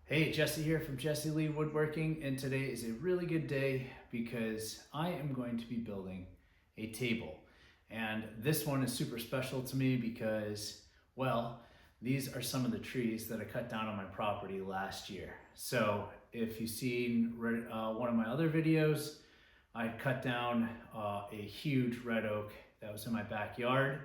Hey, Jesse here from Jesse Lee Woodworking, and today is a really good day because I am going to be building a table. And this one is super special to me because, well, these are some of the trees that I cut down on my property last year. So if you've seen one of my other videos, I cut down a huge red oak that was in my backyard.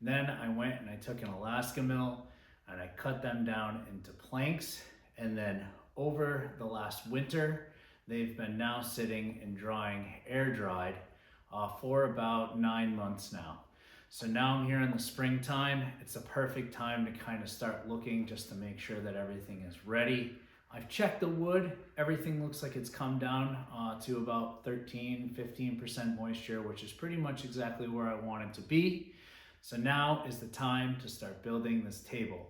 Then I went and I took an Alaska mill and I cut them down into planks. And then over the last winter, they've been now sitting and drying, air dried, for about 9 months now. So now I'm here in the springtime. It's a perfect time to kind of start looking just to make sure that everything is ready. I've checked the wood. Everything looks like it's come down to about 13-15% moisture, which is pretty much exactly where I want it to be. So now is the time to start building this table.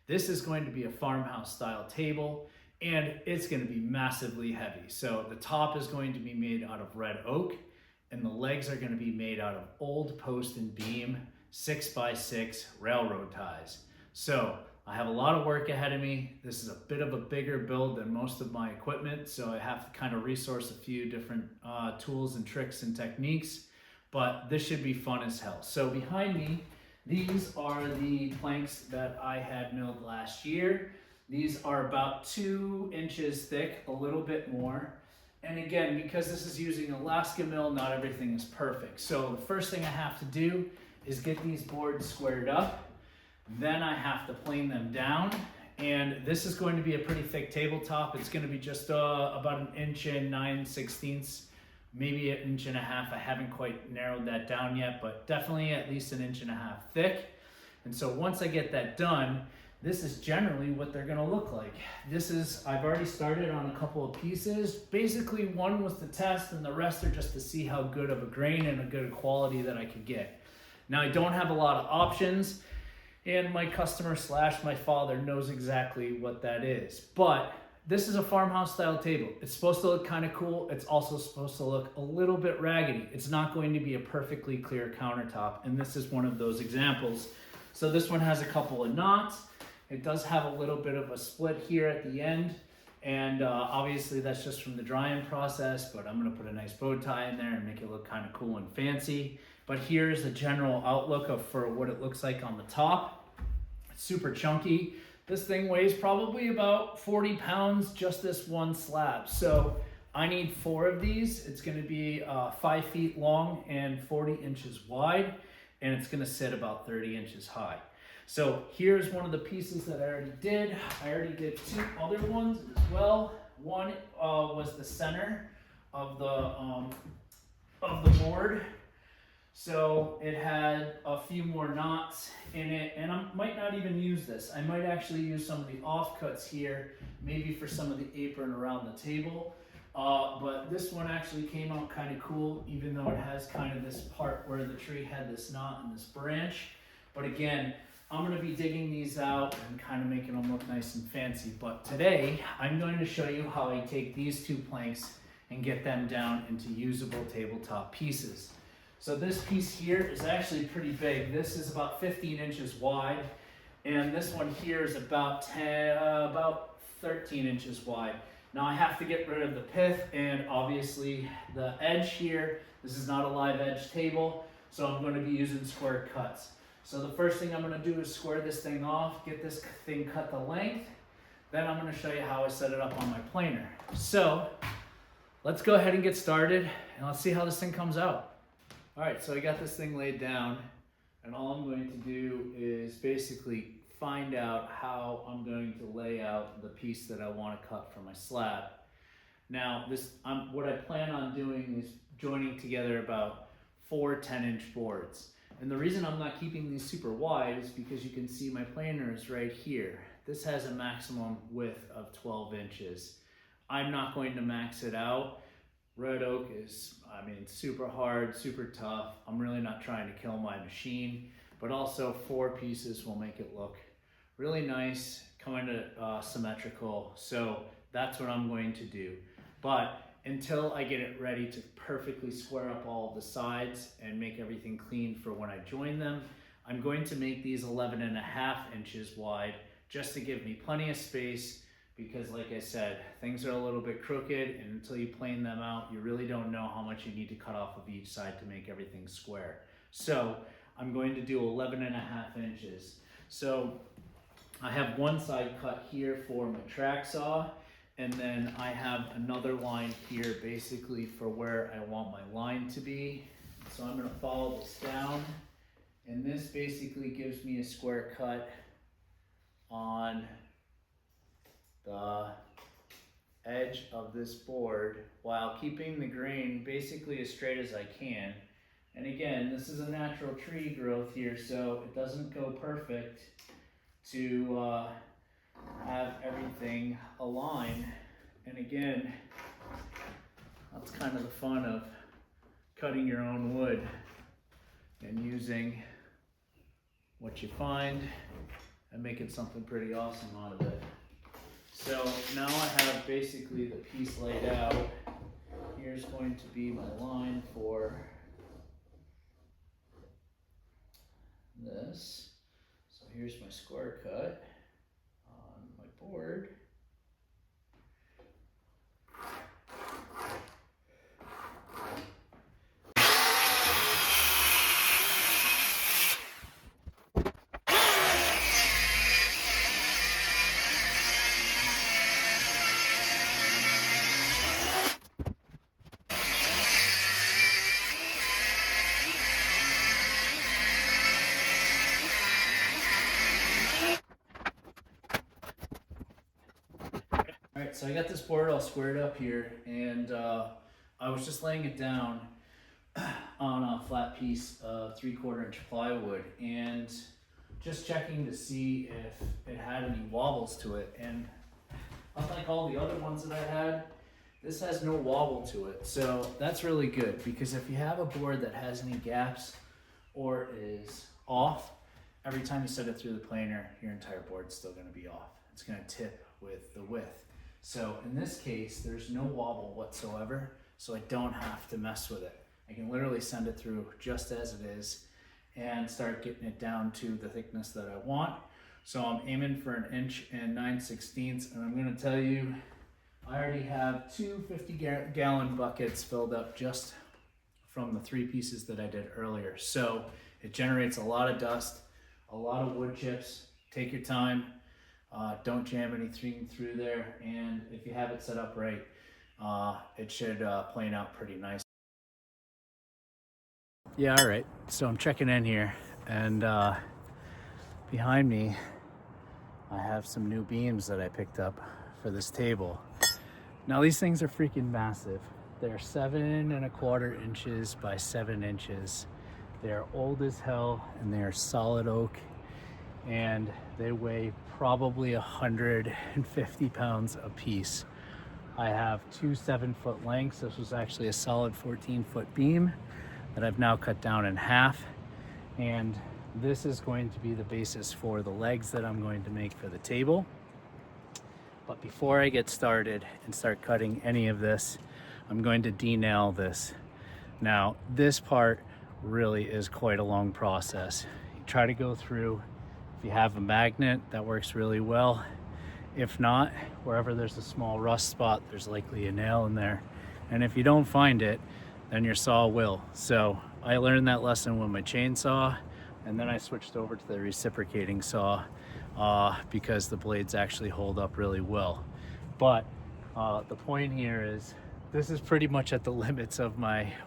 This is going to be a farmhouse style table, and it's going to be massively heavy. So the top is going to be made out of red oak, and the legs are going to be made out of old post and beam 6x6 railroad ties. So I have a lot of work ahead of me. This is a bit of a bigger build than most of my equipment, so I have to kind of resource a few different tools and tricks and techniques, but this should be fun as hell. So behind me, these are the planks that I had milled last year. These are about 2 inches thick, a little bit more. And again, because this is using Alaska mill, not everything is perfect. So the first thing I have to do is get these boards squared up. Then I have to plane them down. And this is going to be a pretty thick tabletop. It's going to be just about 1.9/16 inches. Maybe 1.5 inches. I haven't quite narrowed that down yet, but definitely at least 1.5 inches thick. And so once I get that done, this is generally what they're gonna look like. I've already started on a couple of pieces. Basically, one was to test and the rest are just to see how good of a grain and a good quality that I could get. Now, I don't have a lot of options, and my customer / my father knows exactly what that is. But this is a farmhouse style table. It's supposed to look kind of cool. It's also supposed to look a little bit raggedy. It's not going to be a perfectly clear countertop, and this is one of those examples. So this one has a couple of knots. It does have a little bit of a split here at the end, and obviously that's just from the drying process, but I'm gonna put a nice bow tie in there and make it look kind of cool and fancy. But here's the general outlook for what it looks like on the top. It's super chunky. This thing weighs probably about 40 pounds, just this one slab. So I need 4 of these. It's gonna be 5 feet long and 40 inches wide, and it's gonna sit about 30 inches high. So here's one of the pieces that I already did. I already did 2 other ones as well. One was the center of the board. So it had a few more knots in it, and I might not even use this. I might actually use some of the offcuts here, maybe for some of the apron around the table. But this one actually came out kind of cool, even though it has kind of this part where the tree had this knot and this branch. But again, I'm going to be digging these out and kind of making them look nice and fancy. But today, I'm going to show you how I take these 2 planks and get them down into usable tabletop pieces. So this piece here is actually pretty big. This is about 15 inches wide, and this one here is about 13 inches wide. Now I have to get rid of the pith and obviously the edge here. This is not a live edge table, so I'm going to be using square cuts. So the first thing I'm going to do is square this thing off, get this thing cut the length. Then I'm going to show you how I set it up on my planer. So let's go ahead and get started, and let's see how this thing comes out. All right, so I got this thing laid down, and all I'm going to do is basically find out how I'm going to lay out the piece that I want to cut for my slab. Now, what I plan on doing is joining together about 4 10-inch boards. And the reason I'm not keeping these super wide is because you can see my planer is right here. This has a maximum width of 12 inches. I'm not going to max it out. Red oak is, super hard, super tough. I'm really not trying to kill my machine, but also 4 pieces will make it look really nice, kind of symmetrical. So that's what I'm going to do. But until I get it ready to perfectly square up all of the sides and make everything clean for when I join them, I'm going to make these 11.5 inches wide just to give me plenty of space because like I said, things are a little bit crooked, and until you plane them out, you really don't know how much you need to cut off of each side to make everything square. So I'm going to do 11.5 inches. So I have one side cut here for my track saw, and then I have another line here basically for where I want my line to be. So I'm gonna follow this down, and this basically gives me a square cut on the edge of this board while keeping the grain basically as straight as I can. And again, this is a natural tree growth here, so it doesn't go perfect to have everything align. And again, that's kind of the fun of cutting your own wood and using what you find and making something pretty awesome out of it. So now I have basically the piece laid out. Here's going to be my line for this. So here's my square cut on my board. Alright, so I got this board all squared up here, and I was just laying it down on a flat piece of 3/4 inch plywood and just checking to see if it had any wobbles to it. And unlike all the other ones that I had, this has no wobble to it. So that's really good, because if you have a board that has any gaps or is off, every time you set it through the planer, your entire board's still going to be off. It's going to tip with the width. So in this case, there's no wobble whatsoever, so I don't have to mess with it. I can literally send it through just as it is and start getting it down to the thickness that I want. So I'm aiming for 1 inch and 9/16, and I'm going to tell you, I already have two 50-gallon buckets filled up just from the 3 pieces that I did earlier. So it generates a lot of dust, a lot of wood chips. Take your time. Don't jam anything through there, and if you have it set up right, it should plane out pretty nice. Yeah, all right, so I'm checking in here, and behind me I have some new beams that I picked up for this table. Now these things are freaking massive. They're 7.25 inches by 7 inches. They're old as hell, and they are solid oak, and they weigh probably 150 pounds a piece. I have 2 7-foot lengths. This was actually a solid 14-foot beam that I've now cut down in half, and this is going to be the basis for the legs that I'm going to make for the table. But before I get started and start cutting any of this, I'm going to denail this. Now this part really is quite a long process. You try to go through. If you have a magnet, that works really well. If not, wherever there's a small rust spot, there's likely a nail in there. And if you don't find it, then your saw will. So I learned that lesson with my chainsaw, and then I switched over to the reciprocating saw because the blades actually hold up really well. But the point here is, this is pretty much at the limits of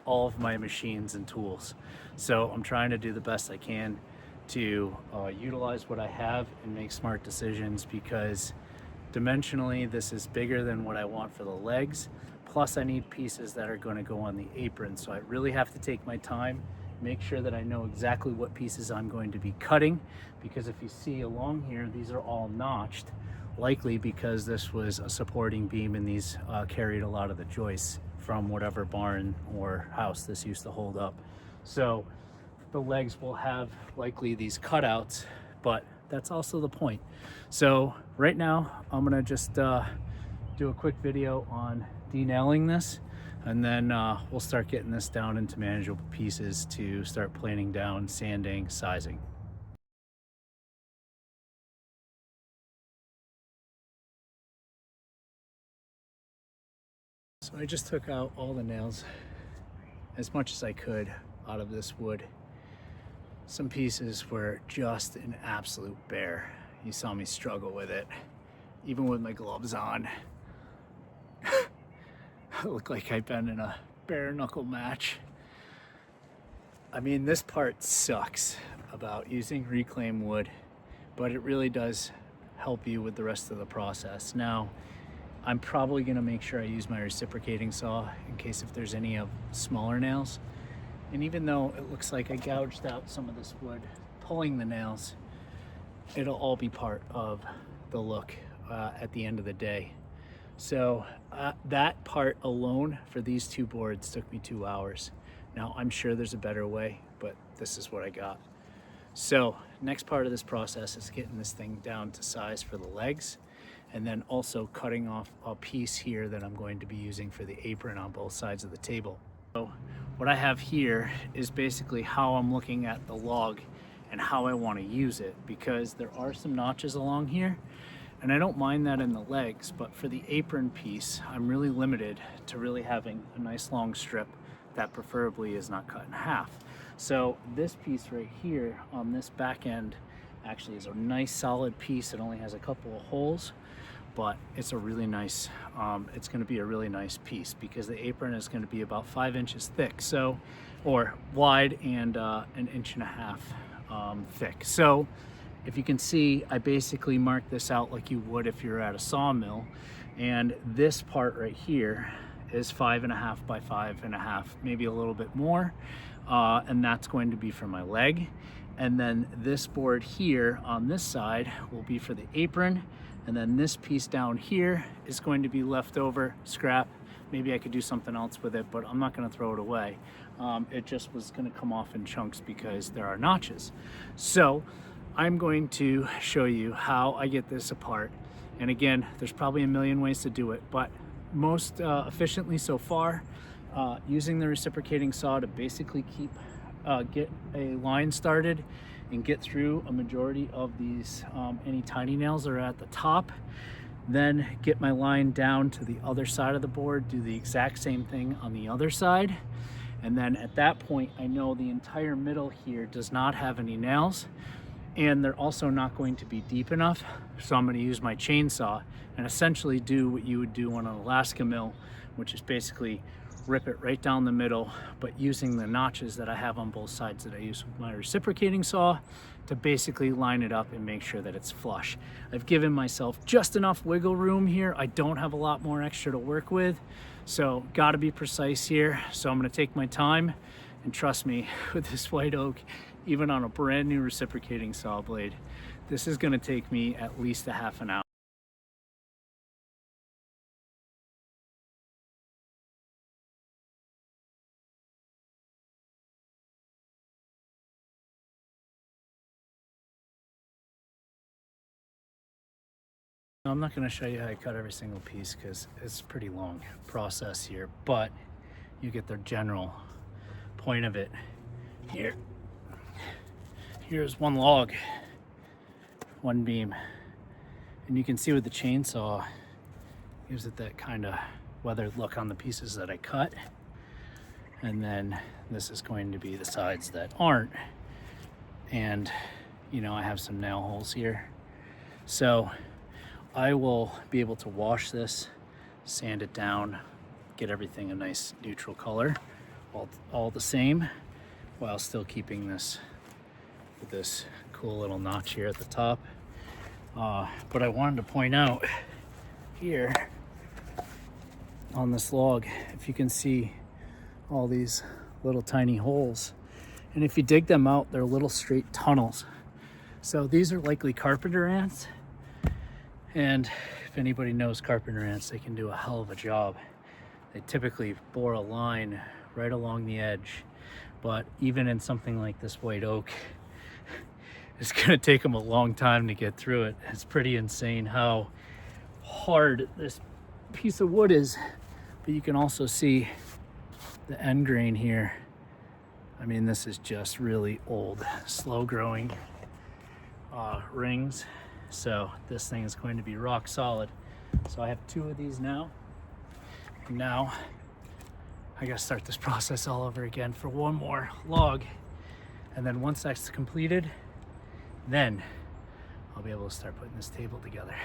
all of my machines and tools. So I'm trying to do the best I can to utilize what I have and make smart decisions, because dimensionally this is bigger than what I want for the legs. Plus I need pieces that are going to go on the apron. So I really have to take my time, make sure that I know exactly what pieces I'm going to be cutting, because if you see along here, these are all notched, likely because this was a supporting beam, and these carried a lot of the joists from whatever barn or house this used to hold up. So the legs will have likely these cutouts, but that's also the point. So right now I'm gonna just do a quick video on denailing this, and then we'll start getting this down into manageable pieces to start planing down, sanding, sizing. So I just took out all the nails as much as I could out of this wood. Some pieces were just an absolute bear. You saw me struggle with it, even with my gloves on. I look like I've been in a bare knuckle match. I mean, this part sucks about using reclaimed wood, but it really does help you with the rest of the process. Now, I'm probably gonna make sure I use my reciprocating saw in case if there's any of smaller nails. And even though it looks like I gouged out some of this wood, pulling the nails, it'll all be part of the look at the end of the day. So that part alone for these two boards took me 2 hours. Now I'm sure there's a better way, but this is what I got. So next part of this process is getting this thing down to size for the legs, and then also cutting off a piece here that I'm going to be using for the apron on both sides of the table. So what I have here is basically how I'm looking at the log and how I want to use it, because there are some notches along here, and I don't mind that in the legs, but for the apron piece, I'm really limited to really having a nice long strip that preferably is not cut in half. So this piece right here on this back end actually is a nice solid piece. It only has a couple of holes, but it's a really nice, it's gonna be a really nice piece because the apron is gonna be about 5 inches thick, so, or wide, and 1.5 inches thick. So if you can see, I basically marked this out like you would if you're at a sawmill, and this part right here is 5.5 by 5.5, maybe a little bit more, and that's going to be for my leg. And then this board here on this side will be for the apron, and then this piece down here is going to be leftover scrap. Maybe I could do something else with it, but I'm not gonna throw it away. It just was gonna come off in chunks because there are notches. So I'm going to show you how I get this apart. And again, there's probably a million ways to do it, but most efficiently so far, using the reciprocating saw to basically get a line started and get through a majority of these any tiny nails that are at the top, then get my line down to the other side of the board, do the exact same thing on the other side, and then at that point I know the entire middle here does not have any nails, and they're also not going to be deep enough, so I'm going to use my chainsaw and essentially do what you would do on an Alaska mill, which is basically rip it right down the middle, but using the notches that I have on both sides that I use with my reciprocating saw to basically line it up and make sure that it's flush. I've given myself just enough wiggle room here. I don't have a lot more extra to work with, so gotta be precise here. So I'm gonna take my time, and trust me, with this white oak, even on a brand new reciprocating saw blade, this is gonna take me at least a half an hour. I'm not going to show you how I cut every single piece because it's a pretty long process here, but you get the general point of it here. Here's one log, one beam, and you can see with the chainsaw, gives it that kind of weathered look on the pieces that I cut. And then this is going to be the sides that aren't, and you know, I have some nail holes here, so I will be able to wash this, sand it down, get everything a nice neutral color, all the same, while still keeping this with this cool little notch here at the top. But I wanted to point out here on this log, if you can see all these little tiny holes, and if you dig them out, they're little straight tunnels. So these are likely carpenter ants. And if anybody knows carpenter ants, they can do a hell of a job. They typically bore a line right along the edge, but even in something like this white oak, it's gonna take them a long time to get through it. It's pretty insane how hard this piece of wood is, but you can also see the end grain here. I mean, this is just really old, slow growing rings. So this thing is going to be rock solid. So I have 2 of these now, And now I gotta start this process all over again for one more log. And then once that's completed, then I'll be able to start putting this table together.